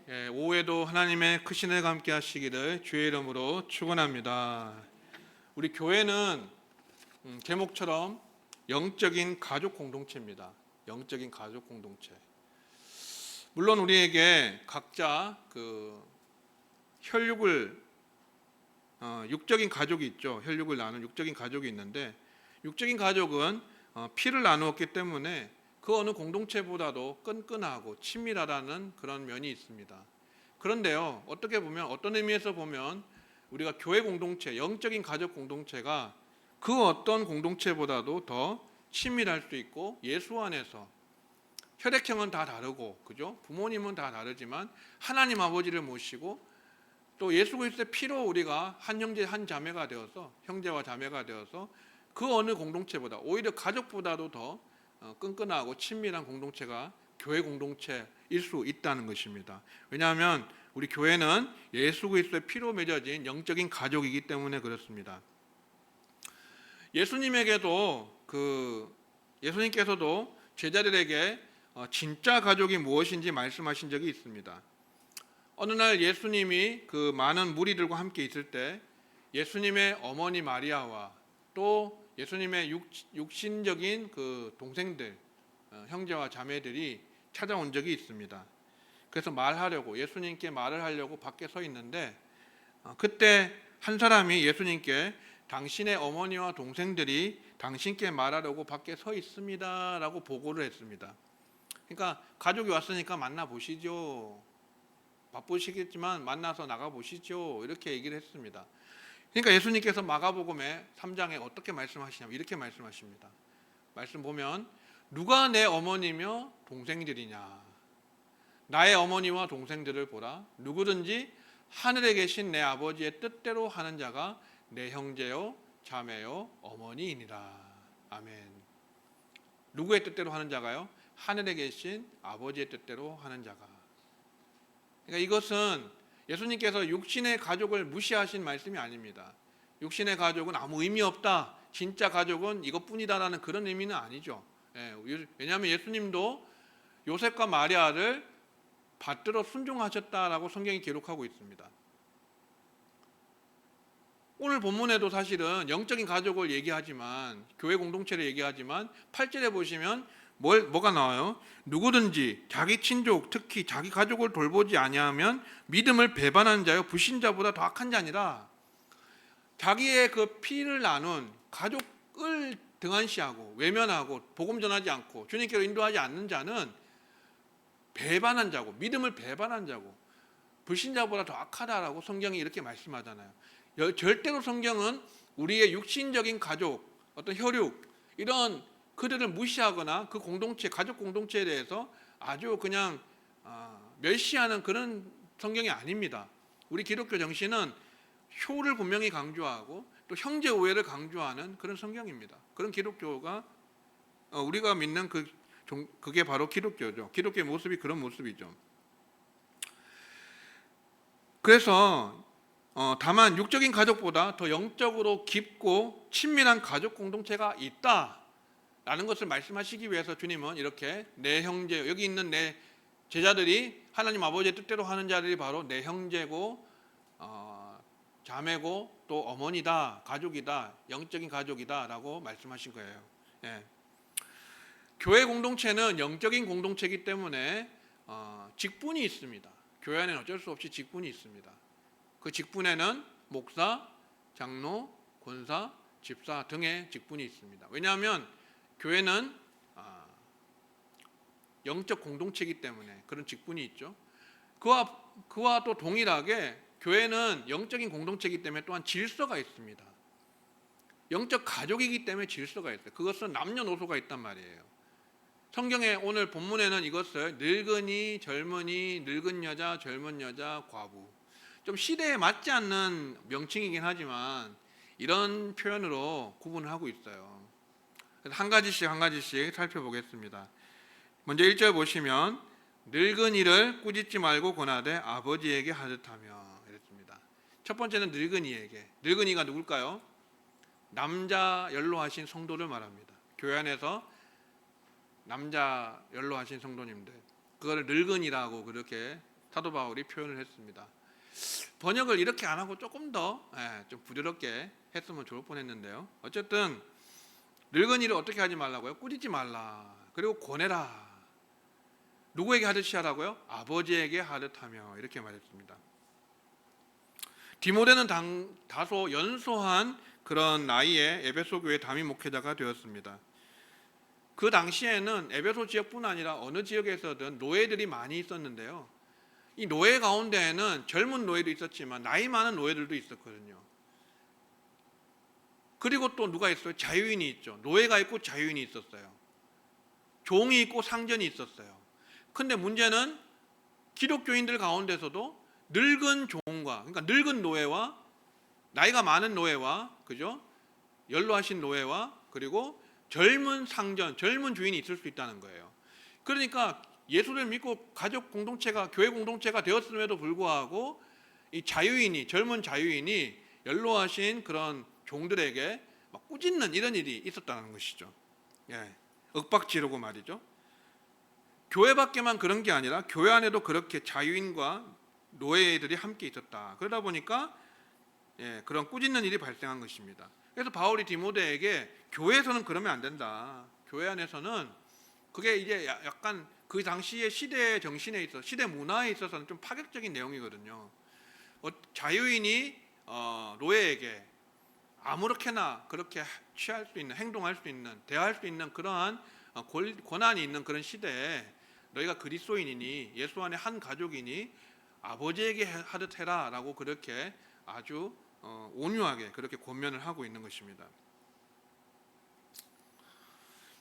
오후에도 하나님의 크신 은혜가 함께 하시기를 주의 이름으로 축원합니다. 우리 교회는 제목처럼 영적인 가족 공동체입니다. 영적인 가족 공동체. 물론 우리에게 각자 혈육을 육적인 가족이 있죠. 혈육을 나눈 육적인 가족이 있는데, 육적인 가족은 피를 나누었기 때문에 그 어느 공동체보다도 끈끈하고 친밀하다는 그런 면이 있습니다. 그런데요, 어떻게 보면, 어떤 의미에서 보면 우리가 교회 공동체, 영적인 가족 공동체가 그 어떤 공동체보다도 더 친밀할 수 있고, 예수 안에서 혈액형은 다 다르고, 그죠? 부모님은 다 다르지만 하나님 아버지를 모시고 또 예수 그리스도의 피로 우리가 한 형제 한 자매가 되어서, 형제와 자매가 되어서 그 어느 공동체보다, 오히려 가족보다도 더 끈끈하고 친밀한 공동체가 교회 공동체일 수 있다는 것입니다. 왜냐하면 우리 교회는 예수 그리스도의 피로 맺어진 영적인 가족이기 때문에 그렇습니다. 예수님께서도 제자들에게 진짜 가족이 무엇인지 말씀하신 적이 있습니다. 어느 날 예수님이 그 많은 무리들과 함께 있을 때 예수님의 어머니 마리아와 또 예수님의 육신적인 그 동생들, 형제와 자매들이 찾아온 적이 있습니다. 그래서 예수님께 말을 하려고 밖에 서 있는데, 그때 한 사람이 예수님께 당신의 어머니와 동생들이 당신께 말하려고 밖에 서 있습니다 라고 보고를 했습니다. 그러니까 가족이 왔으니까 만나보시죠, 바쁘시겠지만 만나서 나가보시죠, 이렇게 얘기를 했습니다. 그러니까 예수님께서 마가복음의 3장에 어떻게 말씀하시냐면 이렇게 말씀하십니다. 말씀 보면, 누가 내 어머니며 동생들이냐, 나의 어머니와 동생들을 보라. 누구든지 하늘에 계신 내 아버지의 뜻대로 하는 자가 내 형제요 자매요 어머니이니라. 아멘. 누구의 뜻대로 하는 자가요? 하늘에 계신 아버지의 뜻대로 하는 자가. 그러니까 이것은 예수님께서 육신의 가족을 무시하신 말씀이 아닙니다. 육신의 가족은 아무 의미 없다, 진짜 가족은 이것뿐이다라는 그런 의미는 아니죠. 왜냐하면 예수님도 요셉과 마리아를 받들어 순종하셨다라고 성경이 기록하고 있습니다. 오늘 본문에도 사실은 영적인 가족을 얘기하지만, 교회 공동체를 얘기하지만 8절에 보시면 뭐가 나와요? 누구든지 자기 친족, 특히 자기 가족을 돌보지 아니하면 믿음을 배반한 자요 불신자보다 더 악한 자니라. 자기의 그 피를 나눈 가족을 등한시하고 외면하고 복음 전하지 않고 주님께로 인도하지 않는 자는 배반한 자고, 믿음을 배반한 자고 불신자보다 더 악하다라고 성경이 이렇게 말씀하잖아요. 절대로 성경은 우리의 육신적인 가족, 어떤 혈육, 이런 그들을 무시하거나 그 공동체, 가족 공동체에 대해서 아주 그냥 멸시하는 그런 성경이 아닙니다. 우리 기독교 정신은 효를 분명히 강조하고 또 형제 우애를 강조하는 그런 성경입니다. 그런 기독교가 우리가 믿는 그게 바로 기독교죠. 기독교의 모습이 그런 모습이죠. 그래서 다만 육적인 가족보다 더 영적으로 깊고 친밀한 가족 공동체가 있다라는 것을 말씀하시기 위해서 주님은 이렇게 내 형제, 여기 있는 내 제자들이 하나님 아버지의 뜻대로 하는 자들이 바로 내 형제고 자매고 또 어머니다, 가족이다, 영적인 가족이다 라고 말씀하신 거예요. 교회 공동체는 영적인 공동체이기 때문에 직분이 있습니다. 교회 안에는 어쩔 수 없이 직분이 있습니다. 그 직분에는 목사, 장로, 권사, 집사 등의 직분이 있습니다. 왜냐하면 교회는 영적 공동체이기 때문에 그런 직분이 있죠. 그와 또 동일하게 교회는 영적인 공동체이기 때문에 또한 질서가 있습니다. 영적 가족이기 때문에 질서가 있어요. 그것은 남녀노소가 있단 말이에요. 성경의 오늘 본문에는 이것을 늙은이, 젊은이, 늙은 여자, 젊은 여자, 과부, 좀 시대에 맞지 않는 명칭이긴 하지만 이런 표현으로 구분을 하고 있어요. 그래서 한 가지씩 살펴보겠습니다. 먼저 1절 보시면, 늙은이를 꾸짖지 말고 권하되 아버지에게 하듯하며, 이랬습니다. 첫 번째는 늙은이가 누굴까요? 남자 연로하신 성도를 말합니다. 교회 안에서 남자 연로하신 성도님들, 그거를 늙은이라고 그렇게 사도 바울이 표현을 했습니다. 번역을 이렇게 안 하고 조금 더 좀 부드럽게 했으면 좋을 뻔했는데요. 어쨌든 늙은이를 어떻게 하지 말라고요? 꾸짖지 말라. 그리고 권해라. 누구에게 하듯이 하라고요? 아버지에게 하듯 하며, 이렇게 말했습니다. 디모데는 다소 연소한 그런 나이에 에베소 교회 담임 목회자가 되었습니다. 그 당시에는 에베소 지역뿐 아니라 어느 지역에서든 노예들이 많이 있었는데요. 이 노예 가운데에는 젊은 노예도 있었지만 나이 많은 노예들도 있었거든요. 그리고 또 누가 있어요? 자유인이 있죠. 노예가 있고 자유인이 있었어요. 종이 있고 상전이 있었어요. 근데 문제는 기독교인들 가운데서도 늙은 종과, 그러니까 늙은 노예와 나이가 많은 노예와, 그죠? 연로하신 노예와 그리고 젊은 상전, 젊은 주인이 있을 수 있다는 거예요. 그러니까 예수를 믿고 가족 공동체가, 교회 공동체가 되었음에도 불구하고 이 자유인이, 젊은 자유인이 연로하신 그런 종들에게 막 꾸짖는 이런 일이 있었다는 것이죠. 윽박지르고 말이죠. 교회 밖에만 그런 게 아니라 교회 안에도 그렇게 자유인과 노예들이 함께 있었다. 그러다 보니까 그런 꾸짖는 일이 발생한 것입니다. 그래서 바울이 디모데에게 교회에서는 그러면 안 된다. 교회 안에서는 그게 이제 약간 그 당시의 시대 정신에 있어, 시대 문화에 있어서는 좀 파격적인 내용이거든요. 자유인이 노예에게 아무렇게나 그렇게 취할 수 있는, 행동할 수 있는, 대할 수 있는 그러한 권한이 있는 그런 시대에 너희가 그리스도인이니 예수 안에 한 가족이니 아버지에게 하듯 해라라고 그렇게 아주 온유하게 그렇게 권면을 하고 있는 것입니다.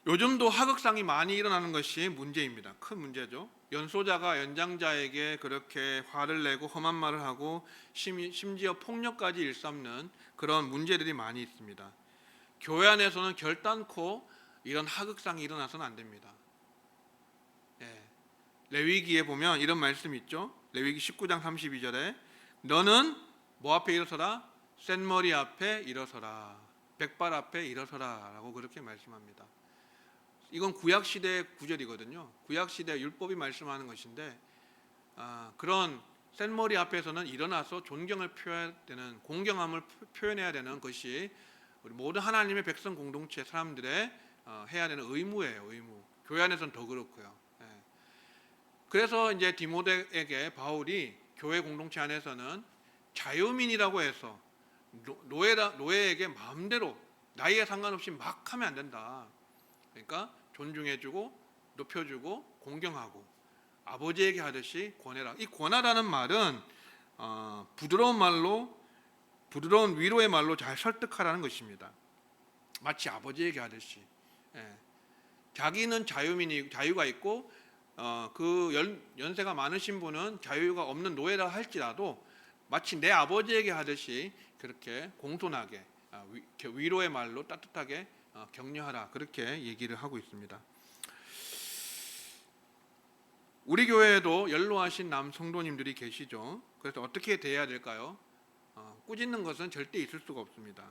요즘도 하극상이 많이 일어나는 것이 문제입니다. 큰 문제죠. 연소자가 연장자에게 그렇게 화를 내고 험한 말을 하고 심지어 폭력까지 일삼는 그런 문제들이 많이 있습니다. 교회 안에서는 결단코 이런 하극상이 일어나서는 안 됩니다. 레위기에 보면 이런 말씀이 있죠. 레위기 19장 32절에 너는 뭐 앞에 일어서라? 센머리 앞에 일어서라. 백발 앞에 일어서라 라고 그렇게 말씀합니다. 이건 구약시대의 구절이거든요. 구약시대 율법이 말씀하는 것인데 그런 센머리 앞에서는 일어나서 존경을 표해야 되는, 공경함을 표현해야 되는 것이 우리 모든 하나님의 백성 공동체 사람들의 해야 되는 의무예요. 의무. 교회 안에서는 더 그렇고요. 그래서 이제 디모데에게 바울이 교회 공동체 안에서는 자유민이라고 해서 노예에게 마음대로 나이에 상관없이 막 하면 안 된다. 그러니까 존중해주고 높여주고 공경하고 아버지에게 하듯이 권해라. 이 권하라는 말은 부드러운 말로, 부드러운 위로의 말로 잘 설득하라는 것입니다. 마치 아버지에게 하듯이. 자기는 자유가 있고 그 연세가 많으신 분은 자유가 없는 노예라 할지라도 마치 내 아버지에게 하듯이 그렇게 공손하게 위로의 말로 따뜻하게 격려하라, 그렇게 얘기를 하고 있습니다. 우리 교회에도 연로하신 남 성도님들이 계시죠. 그래서 어떻게 대해야 될까요? 꾸짖는 것은 절대 있을 수가 없습니다.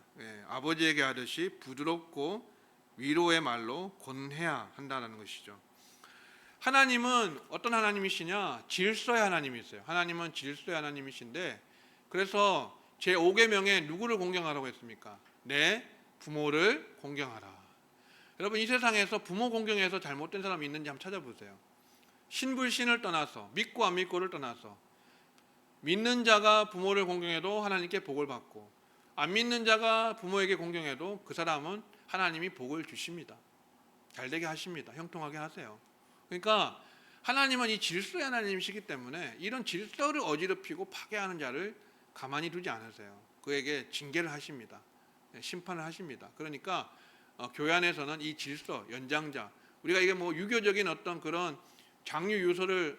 아버지에게 하듯이 부드럽고 위로의 말로 권해야 한다는 것이죠. 하나님은 어떤 하나님이시냐? 질서의 하나님이세요. 하나님은 질서의 하나님이신데, 그래서 제5계명에 누구를 공경하라고 했습니까? 내 부모를 공경하라. 여러분, 이 세상에서 부모 공경해서 잘못된 사람이 있는지 한번 찾아보세요. 신불신을 떠나서, 믿고 안 믿고를 떠나서, 믿는 자가 부모를 공경해도 하나님께 복을 받고, 안 믿는 자가 부모에게 공경해도 그 사람은 하나님이 복을 주십니다. 잘되게 하십니다. 형통하게 하세요. 그러니까 하나님은 이 질서의 하나님이시기 때문에 이런 질서를 어지럽히고 파괴하는 자를 가만히 두지 않으세요. 그에게 징계를 하십니다. 심판을 하십니다. 그러니까 교회 안에서는 이 질서, 연장자, 우리가 이게 뭐 유교적인 어떤 그런 장유 유서를,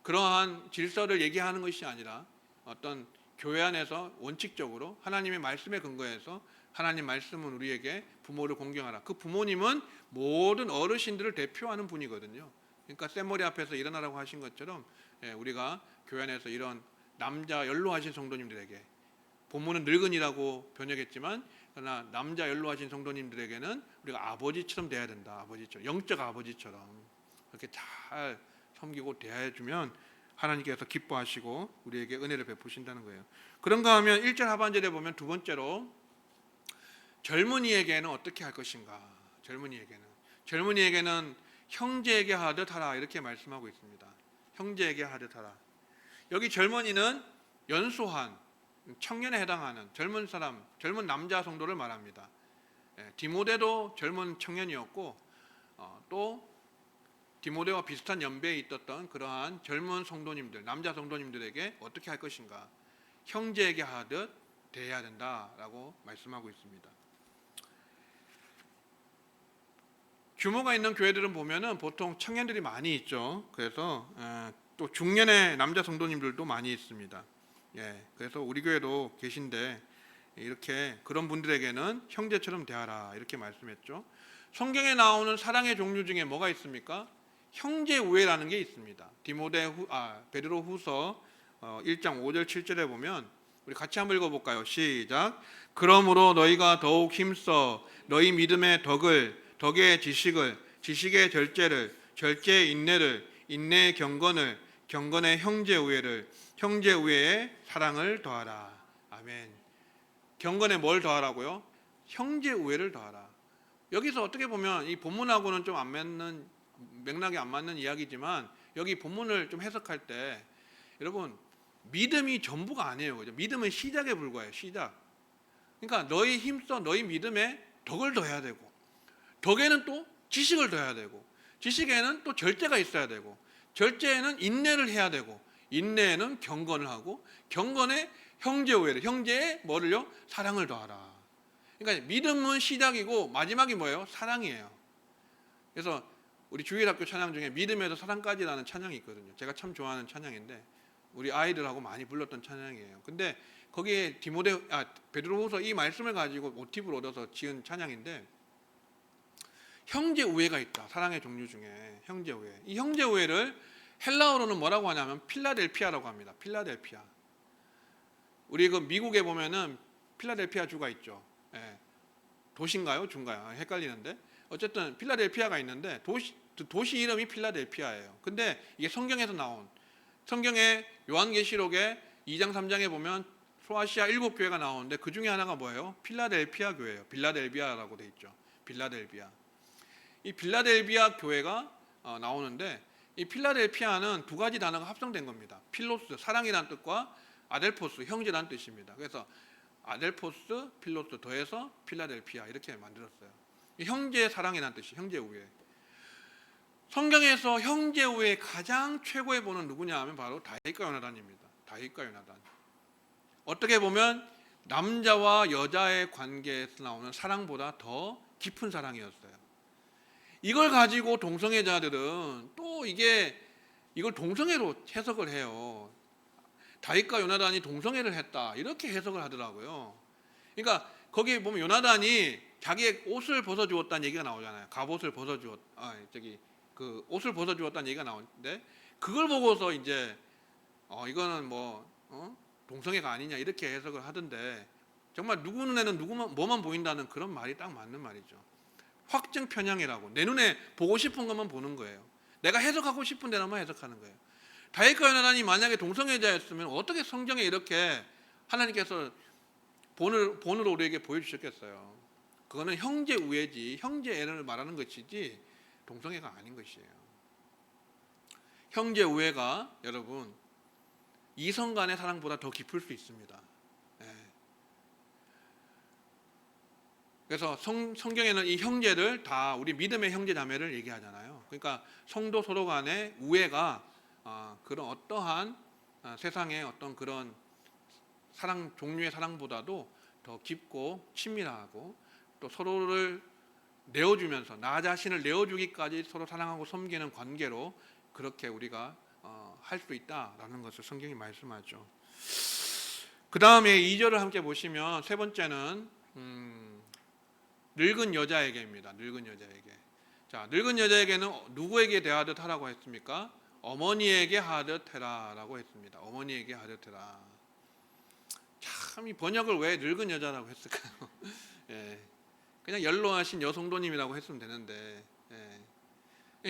그러한 질서를 얘기하는 것이 아니라 어떤 교회 안에서 원칙적으로 하나님의 말씀에 근거해서 하나님 말씀은 우리에게 부모를 공경하라. 그 부모님은 모든 어르신들을 대표하는 분이거든요. 그러니까 샘머리 앞에서 일어나라고 하신 것처럼 우리가 교회 안에서 이런 남자 연로하신 성도님들에게, 본문은 늙은이라고 번역했지만 그러나 남자 연로하신 성도님들에게는 우리가 아버지처럼 돼야 된다. 아버지처럼, 영적 아버지처럼 그렇게 잘 섬기고 대하여주면 하나님께서 기뻐하시고 우리에게 은혜를 베푸신다는 거예요. 그런가 하면 1절 하반절에 보면 두 번째로 젊은이에게는 어떻게 할 것인가. 젊은이에게는 형제에게 하듯 하라 이렇게 말씀하고 있습니다. 형제에게 하듯 하라. 여기 젊은이는 연소한 청년에 해당하는 젊은 사람, 젊은 남자 성도를 말합니다. 디모데도 젊은 청년이었고 또 디모데와 비슷한 연배에 있었던 그러한 젊은 성도님들, 남자 성도님들에게 어떻게 할 것인가. 형제에게 하듯 대해야 된다라고 말씀하고 있습니다. 규모가 있는 교회들은 보면은 보통 청년들이 많이 있죠. 그래서 또 중년의 남자 성도님들도 많이 있습니다. 그래서 우리 교회도 계신데 이렇게 그런 분들에게는 형제처럼 대하라 이렇게 말씀했죠. 성경에 나오는 사랑의 종류 중에 뭐가 있습니까? 형제 우애라는 게 있습니다. 베드로후서 1장 5절 7절에 보면 우리 같이 한번 읽어볼까요? 시작. 그러므로 너희가 더욱 힘써 너희 믿음의 덕의 지식을, 지식의 절제를, 절제의 인내를, 인내의 경건을, 경건의 형제 우애를, 형제 우애의 사랑을 더하라. 아멘. 경건에 뭘 더하라고요? 형제 우애를 더하라. 여기서 어떻게 보면 이 본문하고는 좀 안 맞는, 맥락이 안 맞는 이야기지만 여기 본문을 좀 해석할 때 여러분 믿음이 전부가 아니에요. 그죠? 믿음은 시작에 불과해요. 시작. 그러니까 너희 힘써 너희 믿음에 덕을 더해야 되고 덕에는 또 지식을 더해야 되고 지식에는 또 절제가 있어야 되고 절제에는 인내를 해야 되고 인내에는 경건을 하고 경건에 형제 우애를 형제에 뭐를요? 사랑을 더하라. 그러니까 믿음은 시작이고 마지막이 뭐예요? 사랑이에요. 그래서 우리 주일학교 찬양 중에 믿음에서 사랑까지라는 찬양이 있거든요. 제가 참 좋아하는 찬양인데 우리 아이들하고 많이 불렀던 찬양이에요. 근데 거기에 베드로후서 이 말씀을 가지고 모티브를 얻어서 지은 찬양인데 형제 우애가 있다. 사랑의 종류 중에 형제 우애. 이 형제 우애를 헬라어로는 뭐라고 하냐면 필라델피아라고 합니다. 필라델피아. 우리 그 미국에 보면은 필라델피아 주가 있죠. 도시인가요? 주인가요? 헷갈리는데 어쨌든 필라델피아가 있는데 도시 이름이 필라델피아예요. 근데 이게 성경에서 나온 성경의 요한계시록에 2장 3장에 보면 소아시아 7교회가 나오는데 그 중에 하나가 뭐예요? 필라델피아 교회예요. 빌라델비아라고 돼 있죠. 빌라델비아. 이 빌라델비아 교회가 나오는데 이 필라델피아는 두 가지 단어가 합성된 겁니다. 필로스, 사랑이라는 뜻과 아델포스, 형제라는 뜻입니다. 그래서 아델포스, 필로스 더해서 필라델피아 이렇게 만들었어요. 형제 사랑이라는 뜻이 형제 우애. 성경에서 형제 우애의 가장 최고의 본은 누구냐 하면 바로 다윗과 요나단입니다. 다윗과 요나단. 어떻게 보면 남자와 여자의 관계에서 나오는 사랑보다 더 깊은 사랑이었어요. 이걸 가지고 동성애자들은 또 이걸 동성애로 해석을 해요. 다윗과 요나단이 동성애를 했다 이렇게 해석을 하더라고요. 그러니까 거기에 보면 요나단이 자기의 옷을 벗어주었다는 얘기가 나오잖아요. 갑옷을 그 옷을 벗어주었다는 얘기가 나오는데 그걸 보고서 이제 이거는 동성애가 아니냐 이렇게 해석을 하던데 정말 누구 눈에는 뭐만 보인다는 그런 말이 딱 맞는 말이죠. 확증 편향이라고 내 눈에 보고 싶은 것만 보는 거예요. 내가 해석하고 싶은 대로만 해석하는 거예요. 다윗과 요나단이 만약에 동성애자였으면 어떻게 성경에 이렇게 하나님께서 본으로 우리에게 보여주셨겠어요. 그거는 형제 우애지 형제 애를 말하는 것이지 동성애가 아닌 것이에요. 형제 우애가 여러분 이성 간의 사랑보다 더 깊을 수 있습니다. 그래서 성경에는 이 형제를 다 우리 믿음의 형제 자매를 얘기하잖아요. 그러니까 성도 서로 간의 우애가 그런 어떠한 세상의 어떤 그런 사랑 종류의 사랑보다도 더 깊고 친밀하고 또 서로를 내어주면서 나 자신을 내어주기까지 서로 사랑하고 섬기는 관계로 그렇게 우리가 할 수 있다라는 것을 성경이 말씀하죠. 그 다음에 2절을 함께 보시면 세 번째는 늙은 여자에게입니다. 늙은 여자에게. 자, 늙은 여자에게는 누구에게 대하듯 하라고 했습니까? 어머니에게 하듯 해라라고 했습니다. 어머니에게 하듯 해라. 참 이 번역을 왜 늙은 여자라고 했을까요? 그냥 연로하신 여성도님이라고 했으면 되는데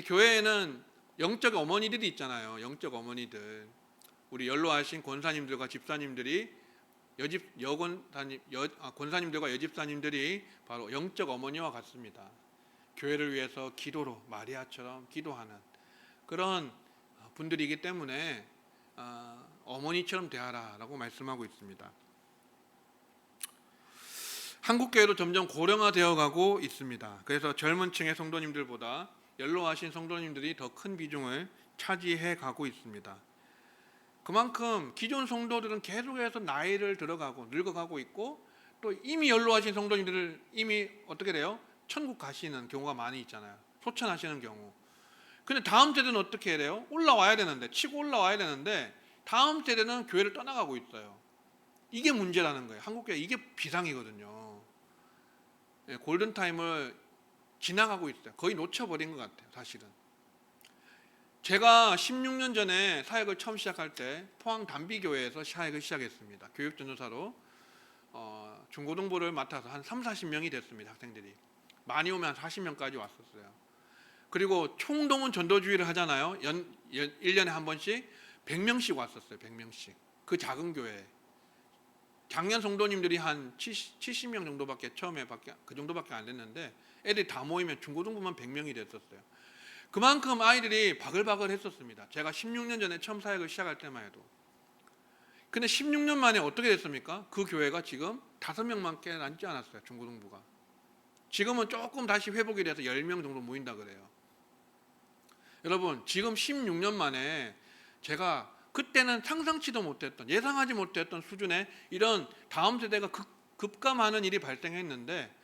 교회에는 영적 어머니들이 있잖아요. 영적 어머니들. 우리 연로하신 권사님들과 집사님들이 권사님들과 여집사님들이 바로 영적 어머니와 같습니다. 교회를 위해서 기도로 마리아처럼 기도하는 그런 분들이기 때문에 어머니처럼 대하라라고 말씀하고 있습니다. 한국 교회도 점점 고령화되어 가고 있습니다. 그래서 젊은 층의 성도님들보다 연로하신 성도님들이 더 큰 비중을 차지해 가고 있습니다. 그만큼 기존 성도들은 계속해서 나이를 들어가고 늙어가고 있고, 또 이미 연로하신 성도님들을 이미 어떻게 돼요? 천국 가시는 경우가 많이 있잖아요. 소천하시는 경우. 근데 다음 세대는 어떻게 해야 돼요? 올라와야 되는데, 치고 올라와야 되는데 다음 세대는 교회를 떠나가고 있어요. 이게 문제라는 거예요. 한국교회 이게 비상이거든요. 골든타임을 지나가고 있어요. 거의 놓쳐버린 것 같아요. 사실은 제가 16년 전에 사역을 처음 시작할 때 포항 단비교회에서 사역을 시작했습니다. 교육전도사로 중고등부를 맡아서 한 30-40명이 됐습니다. 학생들이 많이 오면 한 40명까지 왔었어요. 그리고 총동원 전도주의를 하잖아요. 1년에 한 번씩 100명씩 왔었어요. 100명씩. 그 작은 교회에 작년 성도님들이 한 70명 정도밖에 처음에 그 정도밖에 안 됐는데, 애들이 다 모이면 중고등부만 100명이 됐었어요. 그만큼 아이들이 바글바글 했었습니다. 제가 16년 전에 처음 사역을 시작할 때만 해도. 근데 16년 만에 어떻게 됐습니까? 그 교회가 지금 5명밖에 남지 않았어요. 중고등부가. 지금은 조금 다시 회복이 돼서 10명 정도 모인다 그래요. 여러분, 지금 16년 만에 제가 그때는 상상치도 못했던, 예상하지 못했던 수준의 이런 다음 세대가 급감하는 일이 발생했는데,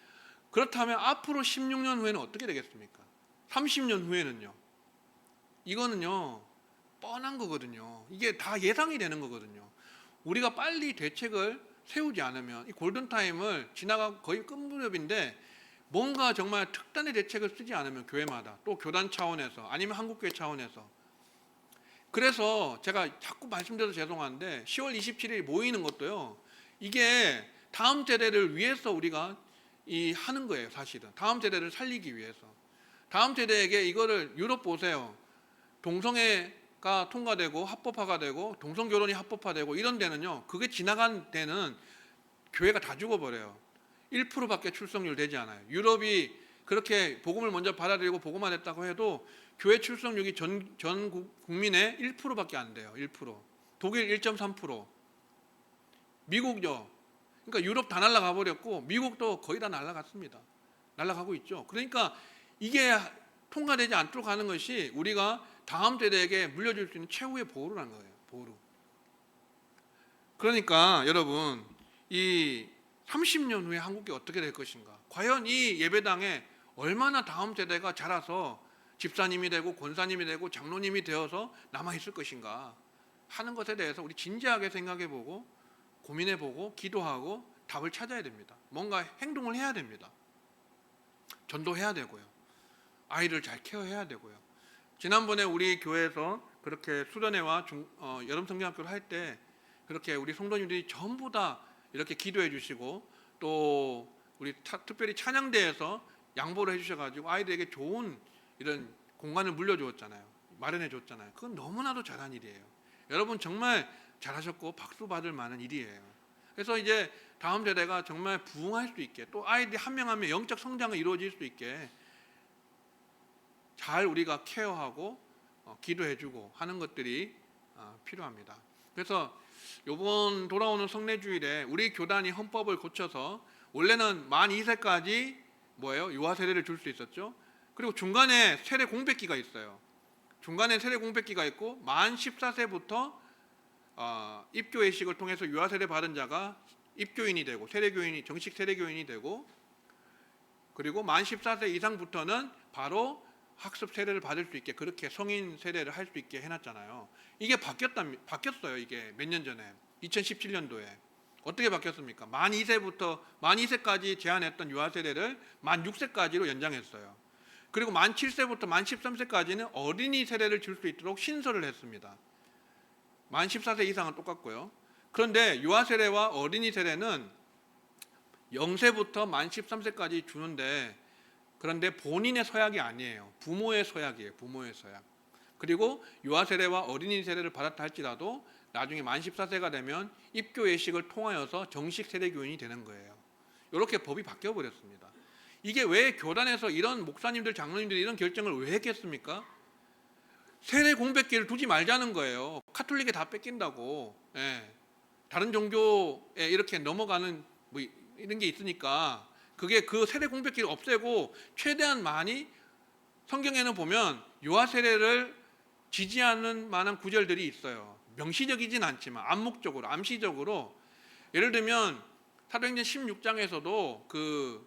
그렇다면 앞으로 16년 후에는 어떻게 되겠습니까? 30년 후에는요. 이거는요 뻔한 거거든요. 이게 다 예상이 되는 거거든요. 우리가 빨리 대책을 세우지 않으면 이 골든타임을 지나가 거의 끝무렵인데, 뭔가 정말 특단의 대책을 쓰지 않으면 교회마다, 또 교단 차원에서 아니면 한국교회 차원에서. 그래서 제가 자꾸 말씀드려서 죄송한데 10월 27일 모이는 것도요, 이게 다음 세대를 위해서 우리가 하는 거예요. 사실은 다음 세대를 살리기 위해서. 다음 세대에게 이거를, 유럽 보세요. 동성애가 통과되고 합법화가 되고 동성결혼이 합법화되고 이런 데는요, 그게 지나간 데는 교회가 다 죽어버려요. 1%밖에 출석률 되지 않아요. 유럽이 그렇게 복음을 먼저 받아들이고 복음화됐다고 해도 교회 출석률이 전 국민의 1%밖에 안 돼요. 1%. 독일 1.3%. 미국요. 그러니까 유럽 다 날아가 버렸고 미국도 거의 다 날아갔습니다. 날아가고 있죠. 그러니까 이게 통과되지 않도록 하는 것이 우리가 다음 세대에게 물려줄 수 있는 최후의 보루라는 거예요. 보루. 그러니까 여러분, 이 30년 후에 한국이 어떻게 될 것인가? 과연 이 예배당에 얼마나 다음 세대가 자라서 집사님이 되고 권사님이 되고 장로님이 되어서 남아있을 것인가 하는 것에 대해서 우리 진지하게 생각해보고 고민해보고 기도하고 답을 찾아야 됩니다. 뭔가 행동을 해야 됩니다. 전도해야 되고요. 아이를 잘 케어해야 되고요. 지난번에 우리 교회에서 그렇게 수련회와 여름 성경학교를 할 때 그렇게 우리 성도님들이 전부 다 이렇게 기도해 주시고, 또 우리 특별히 찬양대에서 양보를 해주셔가지고 아이들에게 좋은 이런 공간을 물려주었잖아요. 마련해 줬잖아요. 그건 너무나도 잘한 일이에요. 여러분 정말 잘하셨고 박수 받을 만한 일이에요. 그래서 이제 다음 세대가 정말 부흥할 수 있게, 또 아이들이 한 명 한 명 영적 성장을 이루어질 수 있게 잘 우리가 케어하고 기도해주고 하는 것들이 필요합니다. 그래서 이번 돌아오는 성례주일에 우리 교단이 헌법을 고쳐서 원래는 만 2세까지 유아 세례를 줄 수 있었죠. 그리고 중간에 세례 공백기가 있어요. 중간에 세례 공백기가 있고 만 14세부터 입교 예식을 통해서 유아 세례 받은 자가 입교인이 되고 세례교인이 정식 세례교인이 되고, 그리고 만 14세 이상부터는 바로 학습 세례를 받을 수 있게 그렇게 성인 세례를 할 수 있게 해놨잖아요. 이게 바뀌었어요. 이게 몇 년 전에 2017년도에 어떻게 바뀌었습니까? 만 2세까지 제한했던 유아 세례를 만 6세까지로 연장했어요. 그리고 만 7세부터 만 13세까지는 어린이 세례를 줄 수 있도록 신설을 했습니다. 만 14세 이상은 똑같고요. 그런데 유아 세례와 어린이 세례는 0세부터 만 13세까지 주는데, 그런데 본인의 서약이 아니에요. 부모의 서약이에요. 부모의 서약. 그리고 유아 세례와 어린이 세례를 받았다 할지라도 나중에 만 14세가 되면 입교 예식을 통하여서 정식 세례교인이 되는 거예요. 이렇게 법이 바뀌어 버렸습니다. 이게 왜 교단에서 이런 목사님들, 장로님들이 이런 결정을 왜 했겠습니까? 세례 공백기를 두지 말자는 거예요. 카톨릭에 다 뺏긴다고. 예. 다른 종교에 이렇게 넘어가는 뭐 이런 게 있으니까 그게 그 세례 공백기를 없애고 최대한 많이, 성경에는 보면 유아 세례를 지지하는 만한 구절들이 있어요. 명시적이진 않지만 암묵적으로, 암시적으로. 예를 들면 사도행전 16장에서도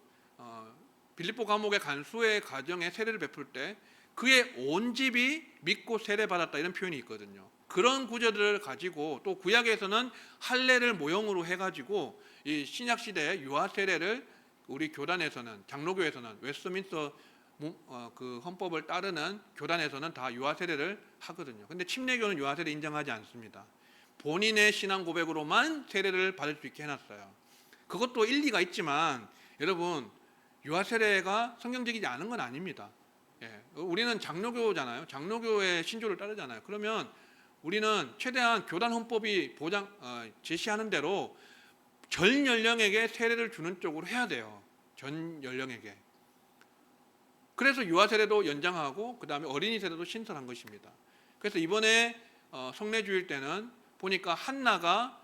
빌립보 감옥에 간 수의 가정에 세례를 베풀 때 그의 온 집이 믿고 세례받았다, 이런 표현이 있거든요. 그런 구절들을 가지고 또 구약에서는 할례를 모형으로 해가지고 이 신약 시대의 유아 세례를 우리 교단에서는, 장로교에서는, 웨스트민스터 그 헌법을 따르는 교단에서는 다 유아 세례를 하거든요. 근데 침례교는 유아 세례 인정하지 않습니다. 본인의 신앙 고백으로만 세례를 받을 수 있게 해놨어요. 그것도 일리가 있지만 여러분, 유아 세례가 성경적이지 않은 건 아닙니다. 예, 우리는 장로교잖아요. 장로교의 신조를 따르잖아요. 그러면 우리는 최대한 교단 헌법이 제시하는 대로 전 연령에게 세례를 주는 쪽으로 해야 돼요. 전 연령에게. 그래서 유아 세례도 연장하고 그 다음에 어린이 세례도 신설한 것입니다. 그래서 이번에 성례주일 때는 보니까 한나가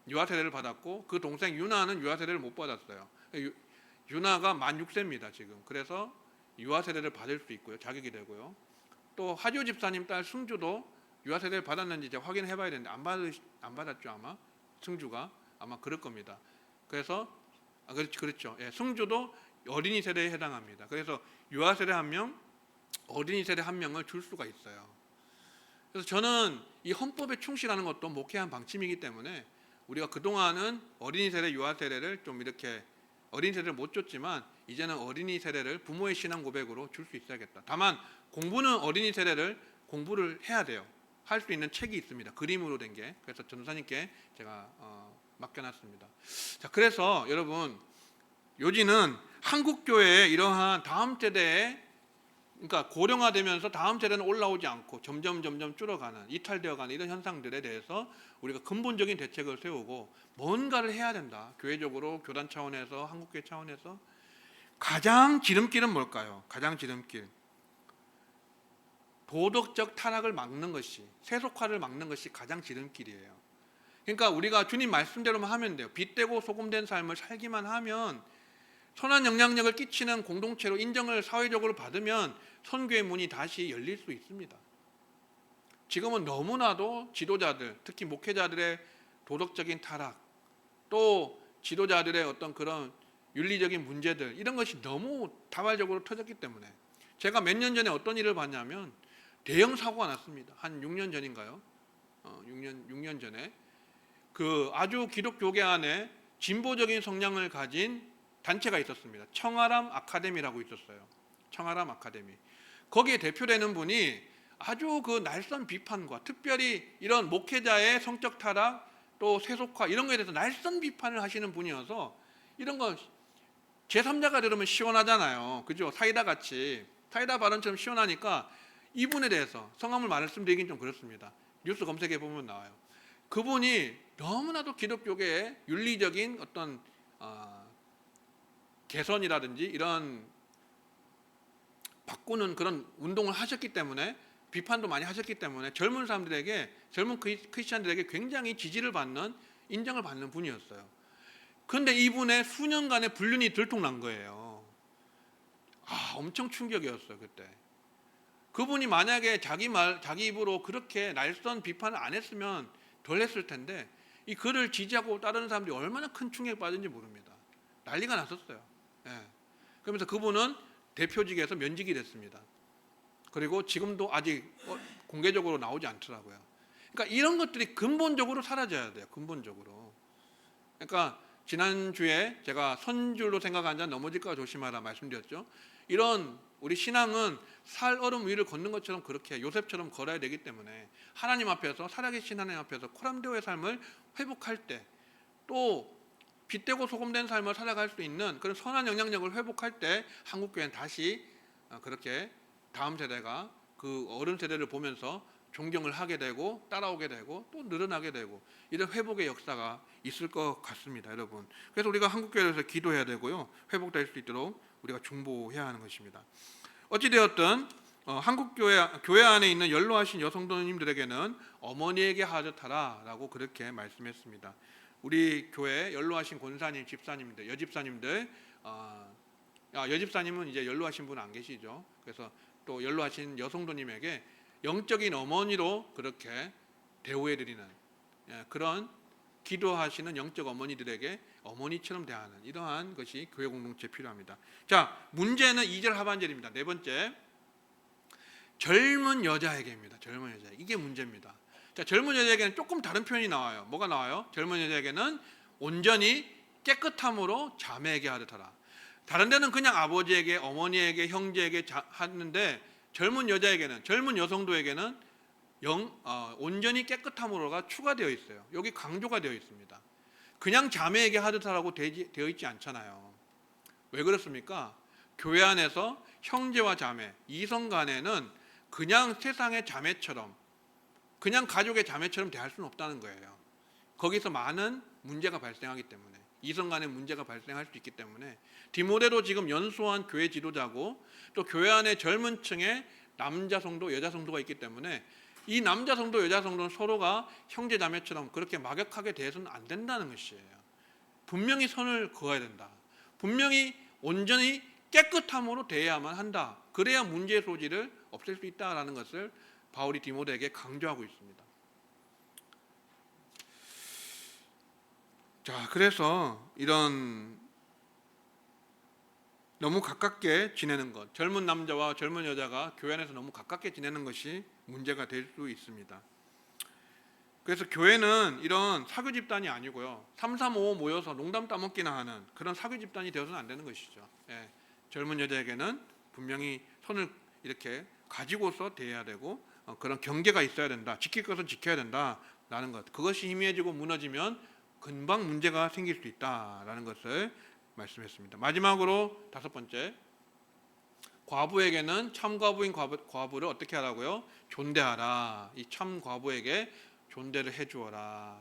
유아 세례를 받았고 그 동생 유나는 유아 세례를 못 받았어요. 유나가 만 6세입니다 지금. 그래서 유아 세례를 받을 수 있고요, 자격이 되고요. 또 하지오 집사님 딸 승주도 유아 세례를 받았는지 제가 확인해 봐야 되는데 안 받았죠 아마. 승주가 아마 그럴 겁니다. 그래서 그렇죠. 예, 승주도 어린이 세례에 해당합니다. 그래서 유아 세례 1명, 어린이 세례 1명을 줄 수가 있어요. 그래서 저는 이 헌법에 충실하는 것도 목회한 방침이기 때문에 우리가 그동안은 어린이 세례, 유아 세례를 좀 이렇게, 어린이 세례를 못 줬지만 이제는 어린이 세례를 부모의 신앙 고백으로 줄 수 있어야겠다. 다만 공부는 어린이 세례를 공부를 해야 돼요. 할 수 있는 책이 있습니다. 그림으로 된 게. 그래서 전도사님께 제가 맡겨놨습니다. 자, 그래서 여러분, 요지는 한국교회에 이러한 다음 세대에, 그러니까 고령화되면서 다음 세대는 올라오지 않고 점점 줄어가는, 이탈되어가는 이런 현상들에 대해서 우리가 근본적인 대책을 세우고 뭔가를 해야 된다. 교회적으로, 교단 차원에서, 한국교회 차원에서. 가장 지름길은 뭘까요? 가장 지름길, 도덕적 타락을 막는 것이, 세속화를 막는 것이 가장 지름길이에요. 그러니까 우리가 주님 말씀대로만 하면 돼요. 빛되고 소금된 삶을 살기만 하면, 선한 영향력을 끼치는 공동체로 인정을 사회적으로 받으면 선교의 문이 다시 열릴 수 있습니다. 지금은 너무나도 지도자들, 특히 목회자들의 도덕적인 타락, 또 지도자들의 어떤 그런 윤리적인 문제들, 이런 것이 너무 다발적으로 터졌기 때문에, 제가 몇 년 전에 어떤 일을 봤냐면 대형 사고가 났습니다. 한 6년 전인가요? 6년 전에 아주 기독교계 안에 진보적인 성향을 가진 단체가 있었습니다. 청아람 아카데미라고 있었어요. 청아람 아카데미. 거기에 대표되는 분이 아주 날선 비판과, 특별히 이런 목회자의 성적 타락, 또 세속화, 이런 거에 대해서 날선 비판을 하시는 분이어서, 이런 거 제3자가 들으면 시원하잖아요. 그죠? 사이다 같이, 사이다 발언처럼 시원하니까 이분에 대해서 성함을 말씀드리긴 좀 그렇습니다. 뉴스 검색해 보면 나와요. 그분이 너무나도 기독교계의 윤리적인 어떤 개선이라든지 이런 바꾸는 그런 운동을 하셨기 때문에, 비판도 많이 하셨기 때문에 젊은 사람들에게, 젊은 크리스찬들에게 굉장히 지지를 받는, 인정을 받는 분이었어요. 그런데 이분의 수년간의 불륜이 들통난 거예요. 엄청 충격이었어요 그때. 그분이 만약에 자기 입으로 그렇게 날선 비판을 안 했으면 덜 했을 텐데, 이 글을 지지하고 따르는 사람들이 얼마나 큰 충격을 받은지 모릅니다. 난리가 났었어요. 예. 그러면서 그분은 대표직에서 면직이 됐습니다. 그리고 지금도 아직 공개적으로 나오지 않더라고요. 그러니까 이런 것들이 근본적으로 사라져야 돼요. 근본적으로. 그러니까 지난주에 제가 선줄로 생각하는 자 넘어질까 조심하라 말씀드렸죠. 이런 우리 신앙은 살 얼음 위를 걷는 것처럼, 그렇게 요셉처럼 걸어야 되기 때문에 하나님 앞에서, 살아계신 하나님 앞에서 코람데오의 삶을 회복할 때, 또 빛되고 소금된 삶을 살아갈 수 있는 그런 선한 영향력을 회복할 때 한국교회는 다시 그렇게 다음 세대가 그 어른 세대를 보면서 존경을 하게 되고 따라오게 되고 또 늘어나게 되고 이런 회복의 역사가 있을 것 같습니다, 여러분. 그래서 우리가 한국교회에서 기도해야 되고요, 회복될 수 있도록 우리가 중보해야 하는 것입니다. 어찌되었든 교회 안에 있는 연로하신 여성도님들에게는 어머니에게 하듯하라라고 그렇게 말씀했습니다. 우리 교회 연로하신 권사님, 집사님들, 여집사님들, 여집사님은 이제 연로하신 분 안 계시죠. 그래서 또 연로하신 여성도님에게 영적인 어머니로 그렇게 대우해드리는 그런 기도하시는 영적 어머니들에게 어머니처럼 대하는 이러한 것이 교회 공동체에 필요합니다. 자, 문제는 2절 하반절입니다. 네 번째, 젊은 여자에게입니다. 젊은 여자, 이게 문제입니다. 자, 젊은 여자에게는 조금 다른 표현이 나와요. 뭐가 나와요? 젊은 여자에게는 온전히 깨끗함으로 자매에게 하듯하라. 다른 데는 그냥 아버지에게, 어머니에게, 형제에게 하는데 젊은 여자에게는, 젊은 여성도에게는 온전히 깨끗함으로가 추가되어 있어요. 여기 강조가 되어 있습니다. 그냥 자매에게 하듯하라고 되어 있지 않잖아요. 왜 그렇습니까? 교회 안에서 형제와 자매, 이성 간에는 그냥 세상의 자매처럼, 그냥 가족의 자매처럼 대할 수는 없다는 거예요. 거기서 많은 문제가 발생하기 때문에, 이성 간의 문제가 발생할 수 있기 때문에 디모데도 지금 연소한 교회 지도자고 또 교회 안에 젊은 층에 남자 성도, 여자 성도가 있기 때문에 이 남자 성도, 여자 성도는 서로가 형제 자매처럼 그렇게 막역하게 대해서는 안 된다는 것이에요. 분명히 선을 그어야 된다. 분명히 온전히 깨끗함으로 대해야만 한다. 그래야 문제의 소지를 없앨 수 있다라는 것을 바울이 디모데에게 강조하고 있습니다. 자, 그래서 이런 너무 가깝게 지내는 것, 젊은 남자와 젊은 여자가 교회 안에서 너무 가깝게 지내는 것이 문제가 될 수 있습니다. 그래서 교회는 이런 사교 집단이 아니고요, 3, 3, 5 모여서 농담 따먹기나 하는 그런 사교 집단이 되어서는 안 되는 것이죠. 젊은 여자에게는 분명히 선을 이렇게 가지고서 대해야 되고 그런 경계가 있어야 된다. 지킬 것은 지켜야 된다라는 것. 그것이 희미해지고 무너지면 금방 문제가 생길 수 있다라는 것을 말씀했습니다. 마지막으로 5번째, 과부에게는 참 과부인 과부를 어떻게 하라고요? 존대하라. 이 참 과부에게 존대를 해주어라.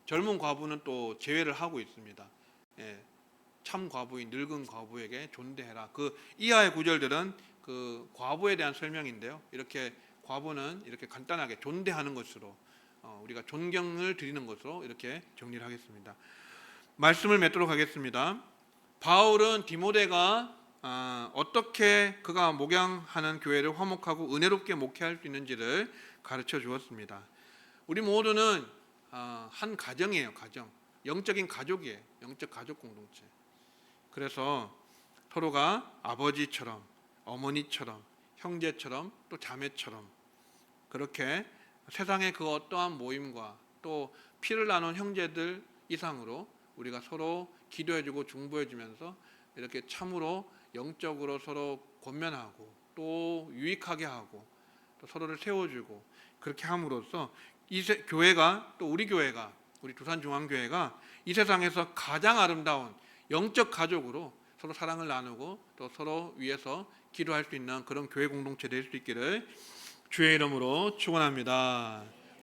젊은 과부는 또 제외를 하고 있습니다. 참 과부인 늙은 과부에게 존대해라. 그 이하의 구절들은 그 과부에 대한 설명인데요. 이렇게 과부는 이렇게 간단하게 존대하는 것으로 우리가 존경을 드리는 것으로 이렇게 정리를 하겠습니다. 말씀을 맺도록 하겠습니다. 바울은 디모데가 어떻게 그가 목양하는 교회를 화목하고 은혜롭게 목회할 수 있는지를 가르쳐 주었습니다. 우리 모두는 한 가정이에요. 가정, 영적인 가족이에요. 영적 가족 공동체. 그래서 서로가 아버지처럼, 어머니처럼, 형제처럼, 또 자매처럼 그렇게 세상의 그 어떠한 모임과 또 피를 나눈 형제들 이상으로 우리가 서로 기도해주고 중보해주면서 이렇게 참으로 영적으로 서로 권면하고 또 유익하게 하고 또 서로를 세워주고 그렇게 함으로써 이 교회가, 또 우리 교회가, 우리 두산중앙교회가 이 세상에서 가장 아름다운 영적 가족으로 서로 사랑을 나누고 또 서로 위해서 기도할 수 있는 그런 교회 공동체 될 수 있기를 주의 이름으로 축원합니다.